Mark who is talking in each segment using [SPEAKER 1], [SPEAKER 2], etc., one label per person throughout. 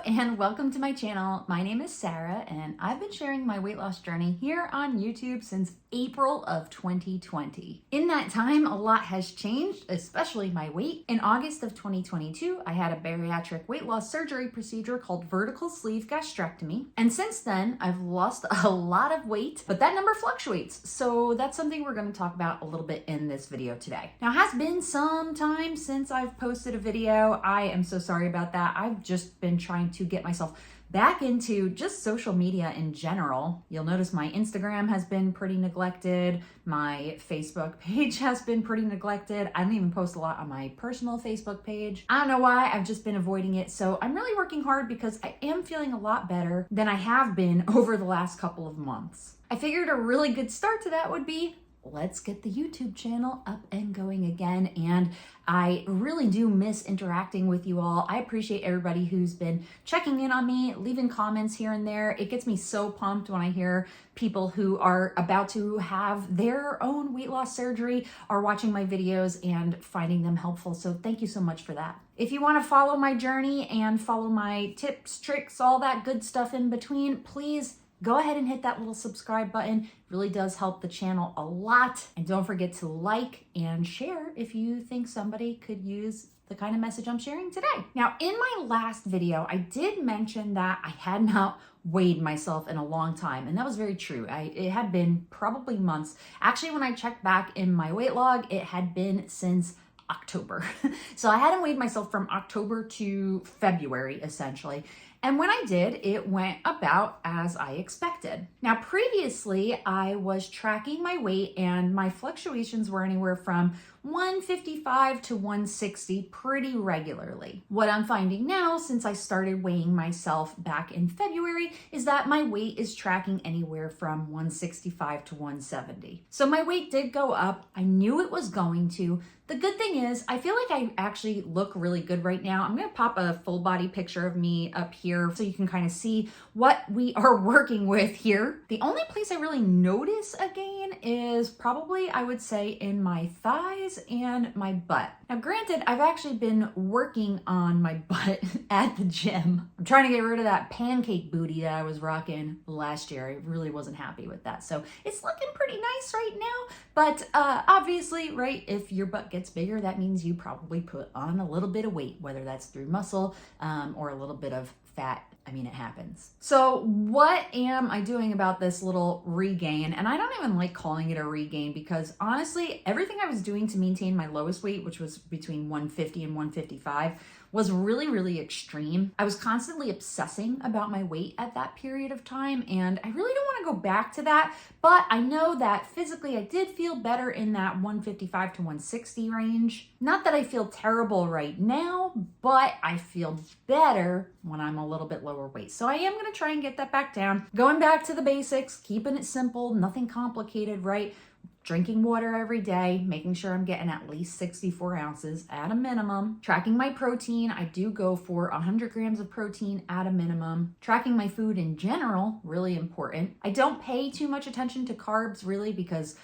[SPEAKER 1] and welcome to my channel. My name is Sarah and I've been sharing my weight loss journey here on YouTube since April of 2020. In that time, a lot has changed, especially my weight. In August of 2022, I had a bariatric weight loss surgery procedure called vertical sleeve gastrectomy. And since then, I've lost a lot of weight, but that number fluctuates. So that's something we're going to talk about a little bit in this video today. Now, it has been some time since I've posted a video. I am so sorry about that. I've just been trying to get myself back into just social media in general. You'll notice my Instagram has been pretty neglected. My Facebook page has been pretty neglected. I don't even post a lot on my personal Facebook page. I don't know why, I've just been avoiding it. So I'm really working hard because I am feeling a lot better than I have been over the last couple of months. I figured a really good start to that would be let's get the YouTube channel up and going again. And I really do miss interacting with you all. I appreciate everybody who's been checking in on me, leaving comments here and there. It gets me so pumped when I hear people who are about to have their own weight loss surgery are watching my videos and finding them helpful. So thank you so much for that. If you want to follow my journey and follow my tips, tricks, all that good stuff in between, please go ahead and hit that little subscribe button. It really does help the channel a lot. And don't forget to like and share if you think somebody could use the kind of message I'm sharing today. Now, in my last video, I did mention that I had not weighed myself in a long time, and that was very true. It had been probably months. Actually, when I checked back in my weight log, it had been since October. So I hadn't weighed myself from October to February, essentially. And when I did, it went about as I expected. Now, previously, I was tracking my weight and my fluctuations were anywhere from 155 to 160 pretty regularly. What I'm finding now, since I started weighing myself back in February, is that my weight is tracking anywhere from 165 to 170. So my weight did go up. I knew it was going to. The good thing is, I feel like I actually look really good right now. I'm gonna pop a full body picture of me up here so you can kind of see what we are working with here. The only place I really notice a gain is probably, I would say, in my thighs and my butt. Now, granted, I've actually been working on my butt at the gym. I'm trying to get rid of that pancake booty that I was rocking last year. I really wasn't happy with that. So it's looking pretty nice right now. But obviously, right, if your butt gets bigger, that means you probably put on a little bit of weight, whether that's through muscle or a little bit of fat. I mean, it happens. So what am I doing about this little regain? And I don't even like calling it a regain because honestly, everything I was doing to maintain my lowest weight, which was between 150 and 155, was really, really extreme. I was constantly obsessing about my weight at that period of time, and I really don't want to go back to that, but I know that physically I did feel better in that 155 to 160 range. Not that I feel terrible right now, but I feel better when I'm a little bit lower weight. So I am going to try and get that back down. Going back to the basics, keeping it simple, nothing complicated, right? Drinking water every day, making sure I'm getting at least 64 ounces at a minimum. Tracking my protein, I do go for 100 grams of protein at a minimum. Tracking my food in general, really important. I don't pay too much attention to carbs really because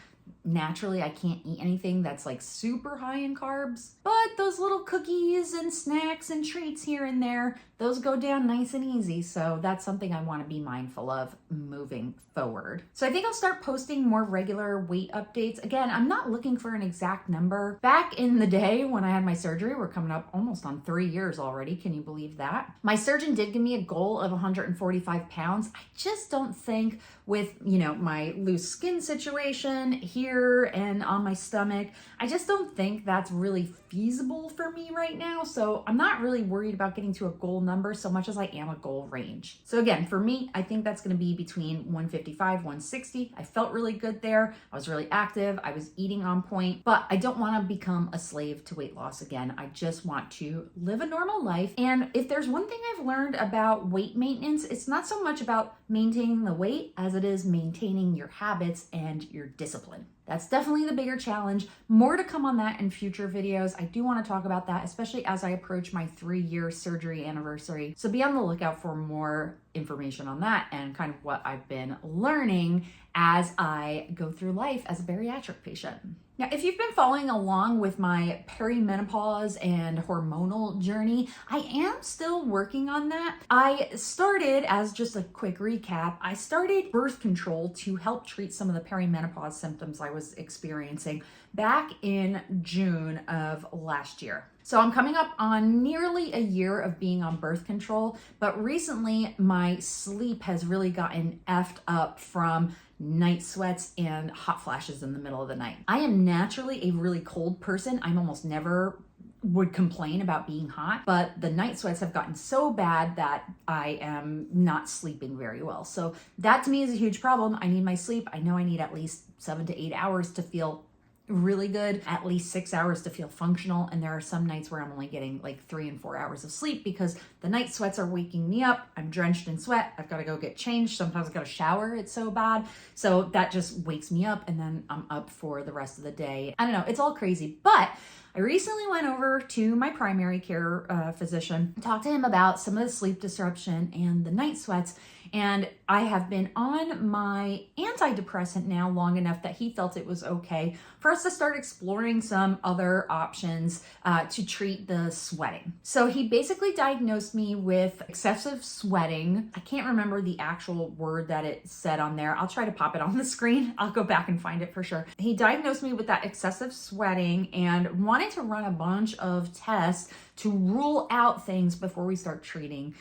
[SPEAKER 1] naturally I can't eat anything that's like super high in carbs, but those little cookies and snacks and treats here and there, those go down nice and easy. So that's something I want to be mindful of moving forward. So I think I'll start posting more regular weight updates. Again, I'm not looking for an exact number. Back in the day when I had my surgery, we're coming up almost on 3 years already. Can you believe that? My surgeon did give me a goal of 145 pounds. I just don't think with, my loose skin situation here and on my stomach, I just don't think that's really feasible for me right now. So I'm not really worried about getting to a goal number so much as I am a goal range. So again, for me, I think that's going to be between 155, 160. I felt really good there. I was really active. I was eating on point, but I don't want to become a slave to weight loss again. I just want to live a normal life. And if there's one thing I've learned about weight maintenance, it's not so much about maintaining the weight as it is maintaining your habits and your discipline. That's definitely the bigger challenge. More to come on that in future videos. I do want to talk about that, especially as I approach my 3-year surgery anniversary. So be on the lookout for more information on that and kind of what I've been learning as I go through life as a bariatric patient. Now, if you've been following along with my perimenopause and hormonal journey, I am still working on that. I started, as just a quick recap, I started birth control to help treat some of the perimenopause symptoms I was experiencing back in June of last year. So I'm coming up on nearly a year of being on birth control, but recently my sleep has really gotten effed up from night sweats and hot flashes in the middle of the night. I am naturally a really cold person. I'm almost never would complain about being hot, but the night sweats have gotten so bad that I am not sleeping very well. So that to me is a huge problem. I need my sleep. I know I need at least 7 to 8 hours to feel really good, at least 6 hours to feel functional. And there are some nights where I'm only getting like 3 and 4 hours of sleep because the night sweats are waking me up. I'm drenched in sweat. I've got to go get changed. Sometimes I've got to shower. It's so bad. So that just wakes me up and then I'm up for the rest of the day. I don't know. It's all crazy, but I recently went over to my primary care physician, talked to him about some of the sleep disruption and the night sweats. And I have been on my antidepressant now long enough that he felt it was okay for us to start exploring some other options to treat the sweating. So he basically diagnosed me with excessive sweating. I can't remember the actual word that it said on there. I'll try to pop it on the screen. I'll go back and find it for sure. He diagnosed me with that excessive sweating and wanted to run a bunch of tests to rule out things before we start treating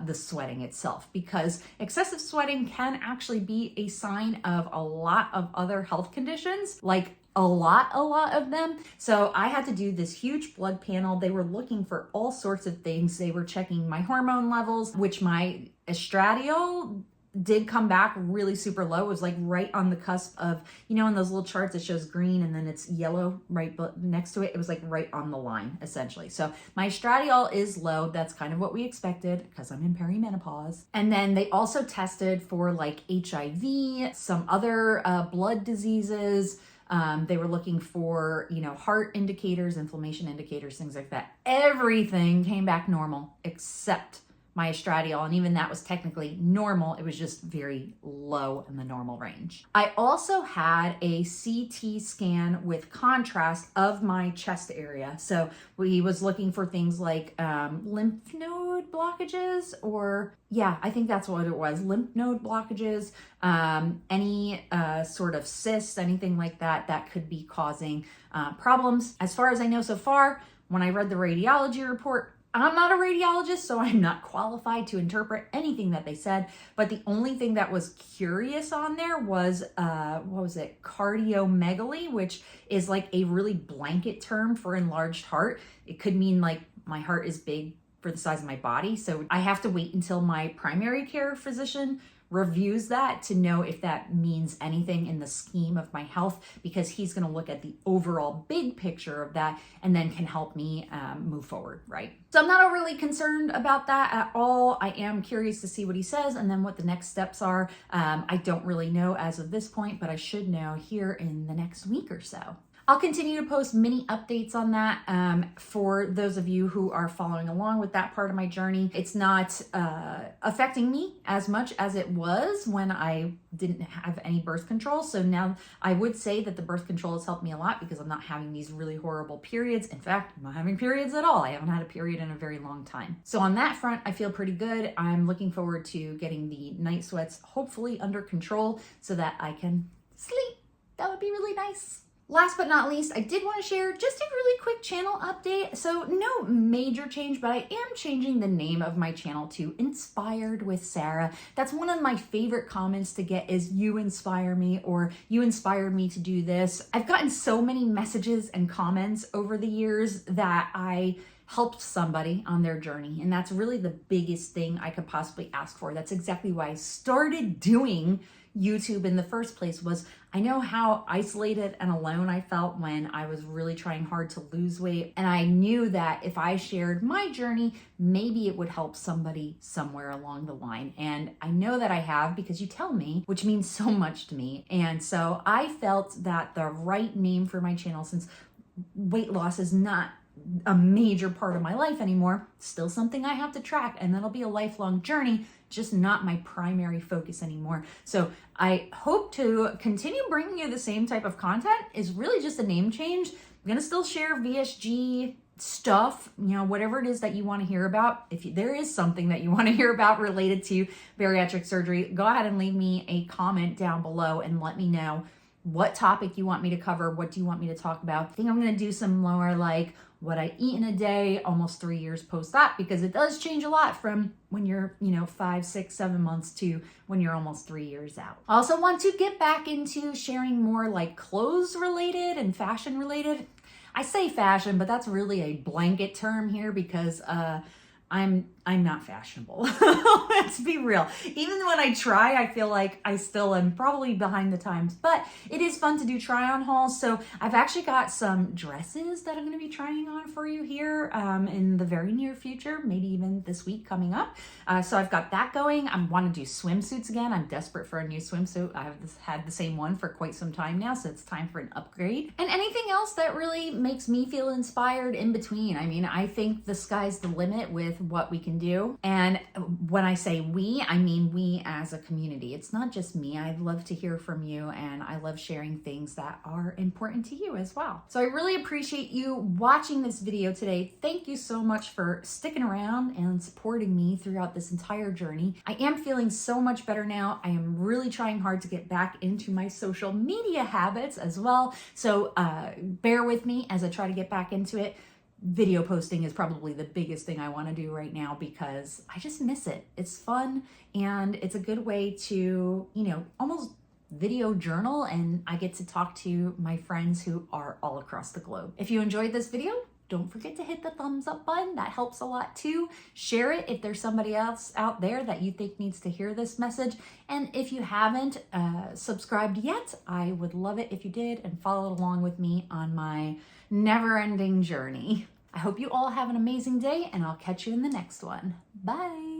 [SPEAKER 1] the sweating itself, because excessive sweating can actually be a sign of a lot of other health conditions, like a lot of them. So I had to do this huge blood panel. They were looking for all sorts of things. They were checking my hormone levels, which my estradiol did come back really super low. It was like right on the cusp of, you know, in those little charts it shows green and then it's yellow right next to it. It was like right on the line essentially. So my estradiol is low. That's kind of what we expected because I'm in perimenopause. And then they also tested for like HIV, some other blood diseases. They were looking for, you know, heart indicators, inflammation indicators, things like that. Everything came back normal except my estradiol, and even that was technically normal. It was just very low in the normal range. I also had a CT scan with contrast of my chest area. So we was looking for things like lymph node blockages, or yeah, I think that's what it was, lymph node blockages, any sort of cysts, anything like that that could be causing problems. As far as I know so far, when I read the radiology report, I'm not a radiologist, so I'm not qualified to interpret anything that they said. But the only thing that was curious on there was, what was it? Cardiomegaly, which is like a really blanket term for enlarged heart. It could mean like my heart is big for the size of my body. So I have to wait until my primary care physician reviews that to know if that means anything in the scheme of my health, because he's going to look at the overall big picture of that and then can help me move forward, right? So I'm not overly concerned about that at all. I am curious to see what he says and then what the next steps are. I don't really know as of this point, but I should know here in the next week or so. I'll continue to post mini updates on that for those of you who are following along with that part of my journey. It's not affecting me as much as it was when I didn't have any birth control. So now I would say that the birth control has helped me a lot because I'm not having these really horrible periods. In fact, I'm not having periods at all. I haven't had a period in a very long time. So on that front, I feel pretty good. I'm looking forward to getting the night sweats hopefully under control so that I can sleep. That would be really nice. Last but not least, I did want to share just a really quick channel update. So no major change, but I am changing the name of my channel to Inspired with Sara. That's one of my favorite comments to get is "you inspire me" or "you inspired me to do this." I've gotten so many messages and comments over the years that I helped somebody on their journey. And that's really the biggest thing I could possibly ask for. That's exactly why I started doing YouTube in the first place. Was I know how isolated and alone I felt when I was really trying hard to lose weight. And I knew that if I shared my journey, maybe it would help somebody somewhere along the line. And I know that I have because you tell me, which means so much to me. And so I felt that the right name for my channel, since weight loss is not a major part of my life anymore. Still something I have to track, and that'll be a lifelong journey, just not my primary focus anymore. So I hope to continue bringing you the same type of content. Is really just a name change. I'm gonna still share VSG stuff, whatever it is that you want to hear about. If there is something that you want to hear about related to bariatric surgery, go ahead and leave me a comment down below and let me know what topic you want me to cover. What do you want me to talk about? I think I'm going to do some more like what I eat in a day, almost 3 years post that, because it does change a lot from when you're, 5, 6, 7 months to when you're almost 3 years out. I also want to get back into sharing more like clothes related and fashion related. I say fashion, but that's really a blanket term here because I'm not fashionable. Let's be real. Even when I try, I feel like I still am probably behind the times, but it is fun to do try on hauls. So I've actually got some dresses that I'm going to be trying on for you here in the very near future, maybe even this week coming up. So I've got that going. I want to do swimsuits again. I'm desperate for a new swimsuit. I've had the same one for quite some time now, so it's time for an upgrade. And anything else that really makes me feel inspired in between. I mean, I think the sky's the limit with what we can do. And when I say we, I mean we as a community. It's not just me. I love to hear from you, and I love sharing things that are important to you as well. So I really appreciate you watching this video today. Thank you so much for sticking around and supporting me throughout this entire journey. I am feeling so much better now. I am really trying hard to get back into my social media habits as well. So bear with me as I try to get back into it. Video posting is probably the biggest thing I want to do right now because I just miss it. It's fun, and it's a good way to, almost video journal, and I get to talk to my friends who are all across the globe. If you enjoyed this video, don't forget to hit the thumbs up button. That helps a lot too. Share it if there's somebody else out there that you think needs to hear this message. And if you haven't subscribed yet, I would love it if you did and followed along with me on my never-ending journey. I hope you all have an amazing day, and I'll catch you in the next one. Bye.